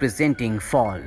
Representing fall.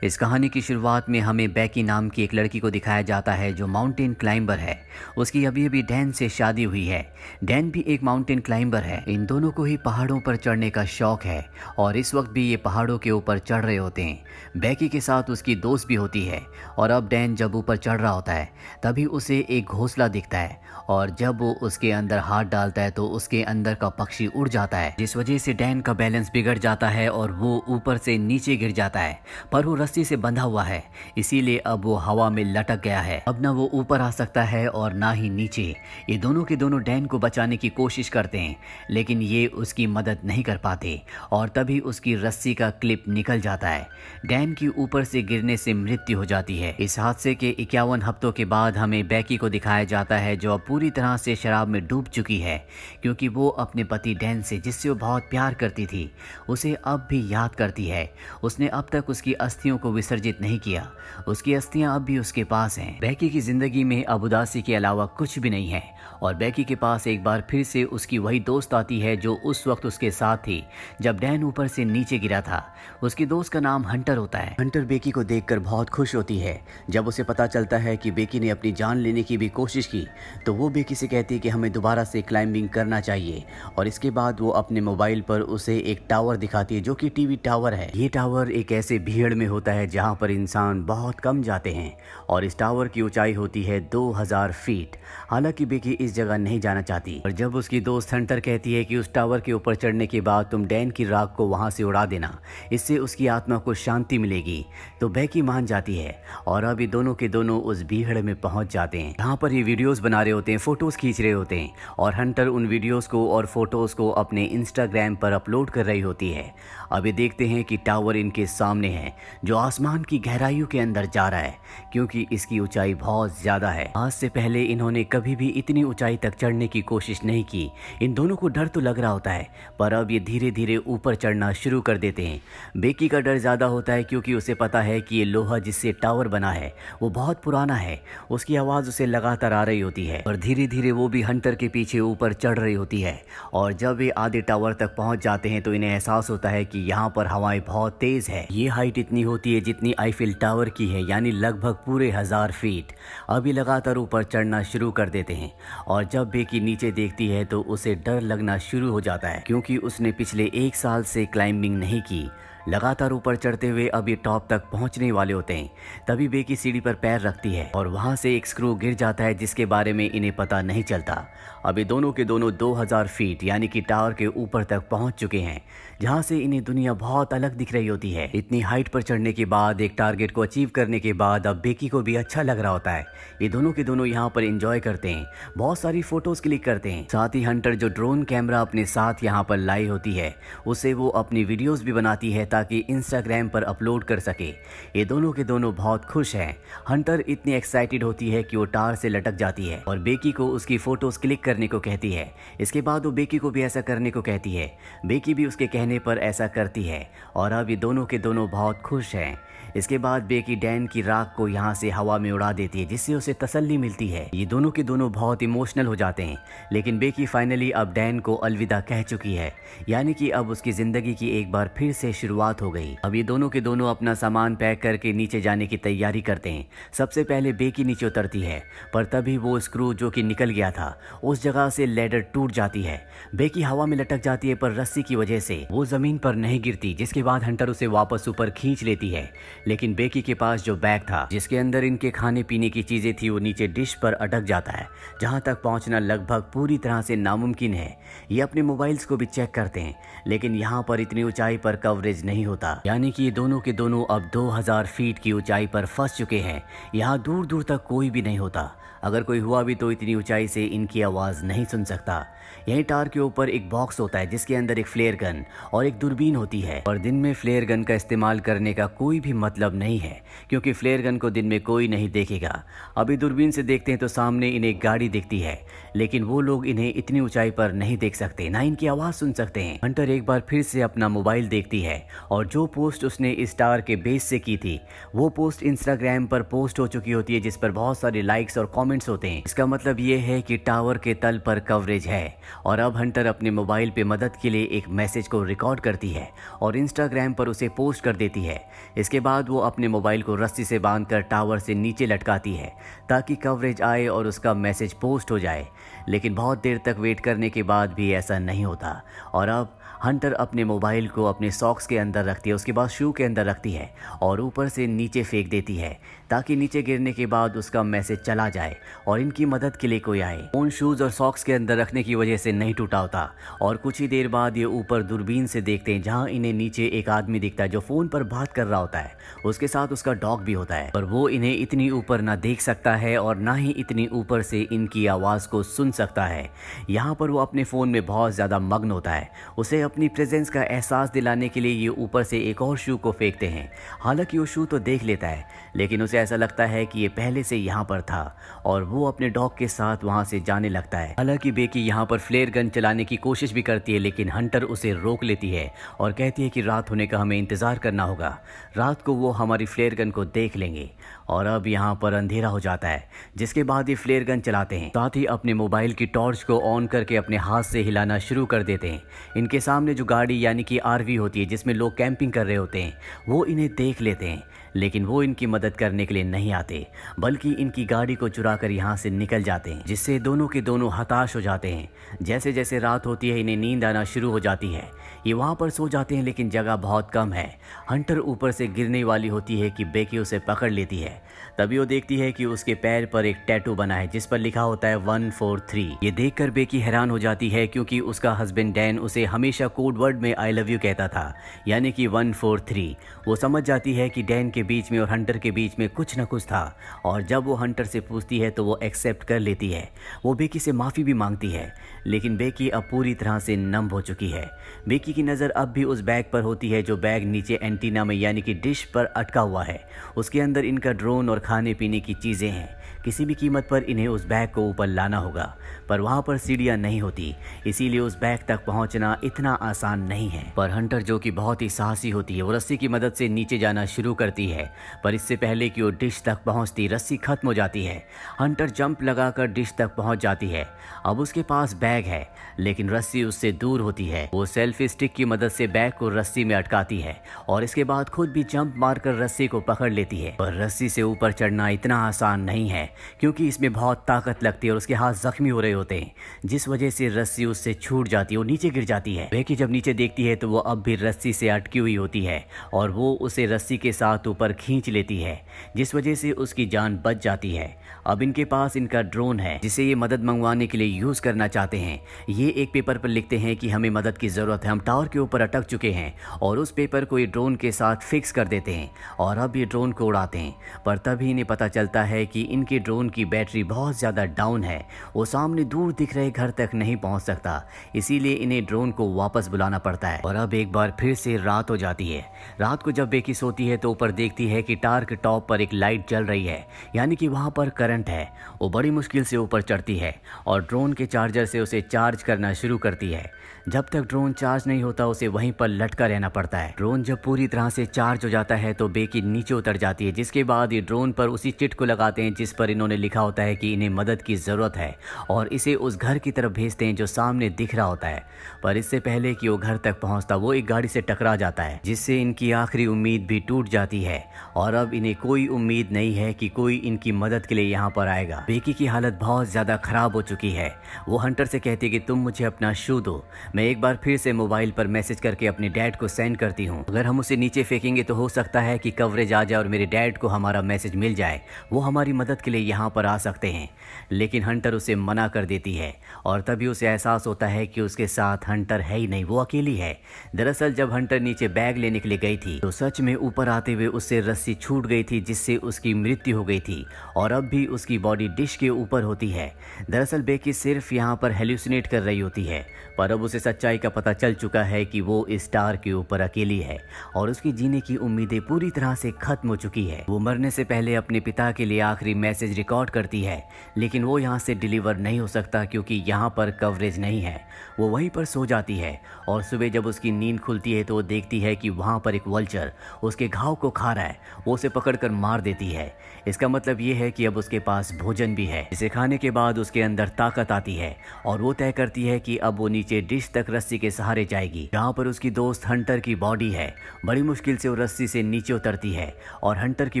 इस कहानी की शुरुआत में हमें बैकी नाम की एक लड़की को दिखाया जाता है जो माउंटेन क्लाइंबर है। उसकी अभी अभी डैन से शादी हुई है। डैन भी एक माउंटेन क्लाइंबर है। इन दोनों को ही पहाड़ों पर चढ़ने का शौक है और इस वक्त भी ये पहाड़ों के ऊपर चढ़ रहे होते हैं। बैकी के साथ उसकी दोस्त भी होती है और अब डैन जब ऊपर चढ़ रहा होता है तभी उसे एक घोंसला दिखता है और जब वो उसके अंदर हाथ डालता है तो उसके अंदर का पक्षी उड़ जाता है, जिस वजह से डैन का बैलेंस बिगड़ जाता है और वो ऊपर से नीचे गिर जाता है। पर वो रस्सी से बंधा हुआ है इसीलिए अब वो हवा में लटक गया है। अब ना वो ऊपर आ सकता है और ना ही नीचे। ये दोनों के दोनों डैन को बचाने की कोशिश करते हैं लेकिन ये उसकी मदद नहीं कर पाते और तभी उसकी रस्सी का क्लिप निकल जाता है। डैन की ऊपर से गिरने से मृत्यु हो जाती है। इस हादसे के 51 हफ्तों के बाद हमें बैकी को दिखाया जाता है जो अब पूरी तरह से शराब में डूब चुकी है क्योंकि वो अपने पति डैन से, जिससे वो बहुत प्यार करती थी, उसे अब भी याद करती है। उसने अब तक उसकी अस्थियों को विसर्जित नहीं किया। उसकी अस्थियां अब भी उसके पास हैं। बैकी की जिंदगी में अब उदासी के अलावा कुछ भी नहीं है और बैकी के पास एक बार फिर से उसकी वही दोस्त आती है जो उस वक्त उसके साथ थी जब डैन ऊपर से नीचे गिरा था। उसकी दोस्त का नाम हंटर होता है। हंटर बैकी को देखकर बहुत खुश होती है। जब उसे पता चलता है कि बैकी ने अपनी जान लेने की भी कोशिश की तो वो बैकी से कहती है कि हमें दोबारा से क्लाइंबिंग करना चाहिए और इसके बाद वो अपने मोबाइल पर उसे एक टावर दिखाती है जो कि टीवी टावर है। ये टावर एक ऐसे भीड़ में होता है जहाँ पर इंसान बहुत कम जाते हैं और इस टावर की ऊंचाई होती है 2000 फीट। हालांकि बैकी इस जगह नहीं जाना चाहती और जब उसकी दोस्त हंटर कहती है कि उस टावर के ऊपर चढ़ने के बाद तुम डैन की राख को वहां से उड़ा देना, इससे उसकी आत्मा को शांति मिलेगी, तो बैकी मान जाती है और अब ये दोनों के दोनों उस भीड़ में पहुंच जाते हैं। यहाँ पर ये वीडियोस बना रहे होते हैं, फोटोज खींच रहे होते हैं और हंटर उन वीडियोस को और फोटोज को अपने इंस्टाग्राम पर अपलोड कर रही होती है। अब ये देखते हैं कि टावर इनके सामने है जो आसमान की गहराइयों के अंदर जा रहा है क्योंकि इसकी ऊंचाई बहुत ज्यादा है। आज से पहले इन्होंने कभी भी इतनी ऊंचाई तक चढ़ने की कोशिश नहीं की। इन दोनों को डर तो लग रहा होता है पर अब ये धीरे धीरे ऊपर चढ़ना शुरू कर देते हैं। बैकी का डर ज्यादा होता है क्योंकि उसे पता है कि ये लोहा जिससे टावर बना है वो बहुत पुराना है। उसकी आवाज उसे लगातार आ रही होती है और धीरे धीरे वो भी हंटर के पीछे ऊपर चढ़ रही होती है और जब वे आधे टावर तक पहुंच जाते हैं तो इन्हें एहसास होता है कि यहाँ पर हवाएं बहुत तेज है। ये हाइट इतनी होती है जितनी आईफिल टावर की है, यानी लगभग पूरे 1000 फीट। अभी लगातार ऊपर चढ़ना शुरू कर देते हैं और जब बैकी नीचे देखती है तो उसे डर लगना शुरू हो जाता है क्योंकि उसने पिछले 1 साल से क्लाइंबिंग नहीं की। लगातार ऊपर चढ़ते हुए अब ये टॉप तक पहुंचने वाले होते हैं तभी बैकी सीढ़ी पर पैर रखती है और वहां से एक स्क्रू गिर जाता है जिसके बारे में इन्हें पता नहीं चलता। अब ये दोनों के दोनों 2000 फीट यानी कि टावर के ऊपर तक पहुंच चुके हैं जहां से इन्हें दुनिया बहुत अलग दिख रही होती है। इतनी हाइट पर चढ़ने के बाद, एक टारगेट को अचीव करने के बाद अब बैकी को भी अच्छा लग रहा होता है। ये दोनों के दोनों यहाँ पर एंजॉय करते हैं, बहुत सारी फोटोज क्लिक करते हैं। साथ ही हंटर जो ड्रोन कैमरा अपने साथ यहाँ पर लाई होती है उसे वो अपनी वीडियोज भी बनाती है ताकि इंस्टाग्राम पर अपलोड कर सके। ये दोनों के दोनों बहुत खुश हैं। हंटर इतनी एक्साइटेड होती है कि वो टावर से लटक जाती है और बैकी को उसकी फोटोज क्लिक करने को कहती है। इसके बाद वो बैकी को भी ऐसा करने को कहती है। बैकी भी उसके कहने पर ऐसा करती है और अब ये दोनों के दोनों बहुत खुश हैं। इसके बाद बैकी डैन की राख को यहाँ से हवा में उड़ा देती है जिससे उसे तसल्ली मिलती है। ये दोनों के दोनों बहुत इमोशनल हो जाते हैं लेकिन बैकी फाइनली अब डैन को अलविदा कह चुकी है, यानी कि अब उसकी जिंदगी की एक बार फिर से शुरुआत हो गई। अब ये दोनों के दोनों अपना सामान पैक करके नीचे जाने की तैयारी करते हैं। सबसे पहले बैकी नीचे उतरती है पर तभी वो स्क्रू जो कि निकल गया था उस जगह से लैडर टूट जाती है। बैकी हवा में लटक जाती है पर रस्सी की वजह से वो जमीन पर नहीं गिरती, जिसके बाद हंटर उसे वापस ऊपर खींच लेती है। लेकिन बैकी के पास जो बैग था जिसके अंदर इनके खाने पीने की चीजें थी वो नीचे डिश पर अटक जाता है जहां तक पहुंचना लगभग पूरी तरह से नामुमकिन है। ये अपने मोबाइल्स को भी चेक करते हैं लेकिन यहाँ पर इतनी ऊंचाई पर कवरेज नहीं होता, यानी कि ये दोनों के दोनों अब 2000 फीट की ऊंचाई पर फंस चुके हैं। यहाँ दूर दूर तक कोई भी नहीं होता। अगर कोई हुआ भी तो इतनी ऊंचाई से इनकी आवाज नहीं सुन सकता। यहीं टावर के ऊपर एक बॉक्स होता है जिसके अंदर एक फ्लेयर गन और एक दूरबीन होती है और दिन में फ्लेयर गन का इस्तेमाल करने का कोई भी मतलब नहीं है क्योंकि फ्लेयर गन को दिन में कोई नहीं देखेगा। अभी दूरबीन से देखते हैं तो सामने इन्हें एक गाड़ी दिखती है लेकिन वो लोग इन्हें इतनी ऊंचाई पर नहीं देख सकते, ना इनकी आवाज सुन सकते हैं। हंटर एक बार फिर से अपना मोबाइल देखती है और जो पोस्ट उसने इस टावर के बेस से की थी वो पोस्ट इंस्टाग्राम पर पोस्ट हो चुकी होती है जिस पर बहुत सारे लाइक्स और कमेंट्स होते हैं। इसका मतलब ये है कि टावर के तल पर कवरेज है। और अब हंटर अपने मोबाइल पे मदद के लिए एक मैसेज को रिकॉर्ड करती है और इंस्टाग्राम पर उसे पोस्ट कर देती है। इसके बाद वो अपने मोबाइल को रस्सी से बांधकर टावर से नीचे लटकाती है ताकि कवरेज आए और उसका मैसेज पोस्ट हो जाए। लेकिन बहुत देर तक वेट करने के बाद भी ऐसा नहीं होता और अब हंटर अपने मोबाइल को अपने सॉक्स के अंदर रखती है, उसके बाद शू के अंदर रखती है और ऊपर से नीचे फेंक देती है ताकि नीचे गिरने के बाद उसका मैसेज चला जाए और इनकी मदद के लिए कोई आए। फोन शूज़ और सॉक्स के अंदर रखने की वजह से नहीं टूटा होता और कुछ ही देर बाद ये ऊपर दूरबीन से देखते हैं जहाँ इन्हें नीचे एक आदमी दिखता है जो फ़ोन पर बात कर रहा होता है। उसके साथ उसका डॉग भी होता है, पर वो इन्हें इतनी ऊपर ना देख सकता है और ना ही इतनी ऊपर से इनकी आवाज़ को सुन सकता है। यहाँ पर वो अपने फ़ोन में बहुत ज़्यादा मग्न होता है। उसे अपनी प्रेजेंस का एहसास दिलाने के लिए ये ऊपर से एक और शू को फेंकते हैं। हालांकि वो शू तो देख लेता है, लेकिन उसे ऐसा लगता है कि ये पहले से यहाँ पर था और वो अपने डॉग के साथ वहाँ से जाने लगता है। हालांकि बेकी यहाँ पर फ्लेयर गन चलाने की कोशिश भी करती है, लेकिन हंटर उसे रोक लेती है और कहती है कि रात होने का हमें इंतज़ार करना होगा, रात को वो हमारी फ्लेयर गन को देख लेंगे। और अब यहाँ पर अंधेरा हो जाता है, जिसके बाद ये फ्लेयर गन चलाते हैं, साथ ही अपने मोबाइल की टॉर्च को ऑन करके अपने हाथ से हिलाना शुरू कर देते हैं। इनके सामने जो गाड़ी यानी कि आरवी होती है जिसमें लोग कैंपिंग कर रहे होते हैं, वो इन्हें देख लेते हैं, लेकिन वो इनकी मदद करने के लिए नहीं आते, बल्कि इनकी गाड़ी को चुरा कर यहाँ से निकल जाते हैं, जिससे दोनों के दोनों हताश हो जाते हैं। जैसे जैसे रात होती है इन्हें नींद आना शुरू हो जाती है। ये वहाँ पर सो जाते हैं, लेकिन जगह बहुत कम है। हंटर ऊपर से गिरने वाली होती है कि बेकी उसे पकड़ लेती है। तभी वो देखती है कि उसके पैर पर एक टैटू बना है जिस पर लिखा होता है 143। ये देखकर बेकी हैरान हो जाती है क्योंकि उसका हस्बैंड डैन उसे हमेशा कोड वर्ड में आई लव यू कहता था, यानी कि 143। वो समझ जाती है कि डैन के बीच में और हंटर के बीच में कुछ न कुछ था और जब वो हंटर से पूछती है तो वो एक्सेप्ट कर लेती है। वो बेकी से माफ़ी भी मांगती है, लेकिन बेकी अब पूरी तरह से नम हो चुकी है। बेकी की नज़र अब भी उस बैग पर होती है जो बैग नीचे एंटीना में यानी कि डिश पर अटका हुआ है। उसके अंदर इनका ड्रोन और खाने पीने की चीज़ें हैं। किसी भी कीमत पर इन्हें उस बैग को ऊपर लाना होगा, पर वहाँ पर सीढ़ियाँ नहीं होती, इसीलिए उस बैग तक पहुँचना इतना आसान नहीं है। पर हंटर जो कि बहुत ही साहसी होती है, वो रस्सी की मदद से नीचे जाना शुरू करती है, पर इससे पहले कि वो डिश तक पहुँचती रस्सी खत्म हो जाती है। हंटर जंप लगाकर डिश तक पहुँच जाती है। अब उसके पास बैग है, लेकिन रस्सी उससे दूर होती है। वो सेल्फी स्टिक की मदद से बैग को रस्सी में अटकाती है और इसके बाद खुद भी जंप मारकर रस्सी को पकड़ लेती है। पर रस्सी से ऊपर चढ़ना इतना आसान नहीं है क्योंकि इसमें बहुत ताकत लगती है और उसके हाथ जख्मी हो रहे होते हैं, जिस वजह से रस्सी उससे छूट जाती है और नीचे गिर जाती है। बेकी जब नीचे देखती है तो वो अब भी रस्सी से अटकी हुई होती है और वो उसे रस्सी के साथ ऊपर खींच लेती है, जिस वजह से उसकी जान बच जाती है। अब इनके पास इनका ड्रोन है जिसे ये मदद मंगवाने के लिए यूज़ करना चाहते हैं। ये एक पेपर पर लिखते हैं कि हमें मदद की ज़रूरत है, हम टावर के ऊपर अटक चुके हैं, और उस पेपर को ये ड्रोन के साथ फिक्स कर देते हैं और अब ये ड्रोन को उड़ाते हैं। पर तभी इन्हें पता चलता है कि इनके ड्रोन की बैटरी बहुत ज़्यादा डाउन है, वो सामने दूर दिख रहे घर तक नहीं पहुंच सकता, इसीलिए इन्हें ड्रोन को वापस बुलाना पड़ता है। और अब एक बार फिर से रात हो जाती है। रात को जब बेकी सोती है तो ऊपर देखती है कि टावर के टॉप पर एक लाइट जल रही है, यानी कि वहाँ पर करंट है। वो बड़ी मुश्किल से ऊपर चढ़ती है और ड्रोन के चार्जर से उसे चार्ज करना शुरू करती है। जब तक ड्रोन चार्ज नहीं होता उसे वहीं पर लटका रहना पड़ता है। ड्रोन जब पूरी तरह से चार्ज हो जाता है तो बेकी नीचे उतर जाती है, जिसके बाद ये ड्रोन पर उसी चिट को लगाते हैं जिस पर इन्होंने लिखा होता है कि इन्हें मदद की ज़रूरत है, और इसे उस घर की तरफ भेजते हैं जो सामने दिख रहा होता है। पर इससे पहले कि वो घर तक पहुंचता वो एक गाड़ी से टकरा जाता है, जिससे इनकी आखिरी उम्मीद भी टूट जाती है और अब इन्हें कोई उम्मीद नहीं है कि कोई इनकी मदद के लिए यहाँ पर आएगा। बेकी की हालत बहुत ज़्यादा ख़राब हो चुकी है। वो हंटर से कहती है कि तुम मुझे अपना शू दो, मैं एक बार फिर से मोबाइल पर मैसेज करके अपने डैड को सेंड करती हूँ। अगर हम उसे नीचे फेंकेंगे तो हो सकता है कि कवरेज आ जाए और मेरे डैड को हमारा मैसेज मिल जाए, वो हमारी मदद के लिए यहाँ पर आ सकते हैं। लेकिन हंटर उसे मना कर देती है और तभी उसे एहसास होता है कि उसके साथ हंटर है ही नहीं, वो अकेली है। दरअसल जब हंटर नीचे बैग लेने के लिए गई थी तो सच में ऊपर आते हुए उससे रस्सी छूट गई थी, जिससे उसकी मृत्यु हो गई थी और अब भी उसकी बॉडी डिश के ऊपर होती है। दरअसल बेकी सिर्फ यहाँ पर हेल्यूसिनेट कर रही होती है, पर अब उसे सच्चाई का पता चल चुका चुका है कि वो इस टार के ऊपर अकेली है और उसकी जीने की उम्मीदें पूरी तरह से खत्म हो चुकी है। वो मरने से पहले अपने पिता के लिए आखिरी मैसेज रिकॉर्ड करती है, लेकिन वो यहाँ से डिलीवर नहीं हो सकता क्योंकि यहाँ पर कवरेज नहीं है। वो वहीं पर सो जाती है और सुबह जब उसकी नींद खुलती है तो वो देखती है कि वहाँ पर एक वल्चर उसके घाव को खा रहा है। वो उसे पकड़कर मार देती है। इसका मतलब ये है कि अब उसके पास भोजन भी है। इसे खाने के बाद उसके अंदर ताकत आती है और वो तय करती है कि अब वो नीचे डिश तक रस्सी के सहारे जाएगी, जहाँ पर उसकी दोस्त हंटर की बॉडी है। बड़ी मुश्किल से वो रस्सी से नीचे उतरती है और हंटर की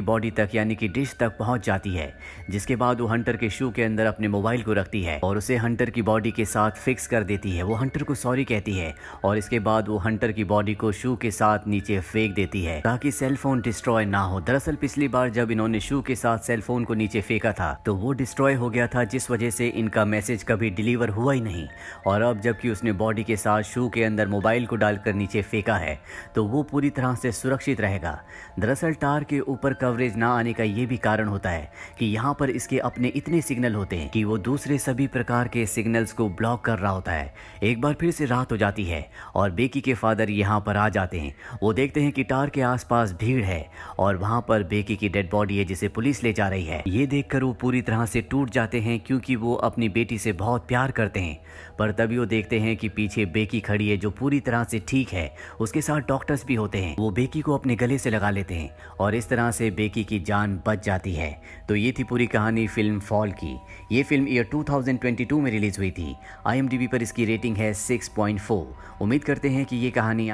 बॉडी तक यानी कि डिश तक पहुंच जाती है, जिसके बाद वो हंटर के शू के अंदर अपने मोबाइल को रखती है और उसे हंटर की बॉडी के साथ फिक्स कर देती है। वो हंटर को सॉरी कहती है और इसके बाद वो हंटर की बॉडी को शू के साथ नीचे फेंक देती है ताकि सेलफोन डिस्ट्रॉय ना हो। दरअसल पिछली बार जब इन्होंने शू के साथ सेलफोन को नीचे फेंका था तो वो डिस्ट्रॉय हो गया था, जिस वजह से इनका मैसेज कभी डिलीवर हुआ ही नहीं। और अब जबकि उसने बॉडी के साथ शू के अंदर मोबाइल को डालकर नीचे फेंका है तो वो पूरी तरह से सुरक्षित रहेगा। दरअसल टार के ऊपर कवरेज ना आने का ये भी कारण होता है कि यहाँ पर इसके अपने इतने सिग्नल होते हैं कि वो दूसरे सभी प्रकार के सिग्नल्स को ब्लॉक कर रहा होता है। एक बार फिर से रात हो जाती है और बेकी के फादर यहाँ पर आ जाते हैं। वो देखते हैं कि टार के आसपास भीड़ है और वहाँ पर बेकी की डेड बॉडी है जिसे पुलिस ले जा रही है। ये देखकर वो पूरी तरह से टूट जाते हैं क्योंकि वो अपनी बेटी से बहुत प्यार करते हैं। पर तभी वो देखते हैं कि पीछे बेकी खड़ी है जो पूरी तरह से ठीक है। उसके साथ डॉक्टर्स भी होते हैं। वो बेकी को अपने गले से लगा लेते हैं और इस तरह से बेकी की जान बच जाती है। तो ये थी पूरी कहानी फिल्म फॉल की। ये फिल्म ईयर 2022 में रिलीज हुई थी। IMDb पर इसकी रेटिंग है 6.4। उम्मीद करते हैं कि ये कहानी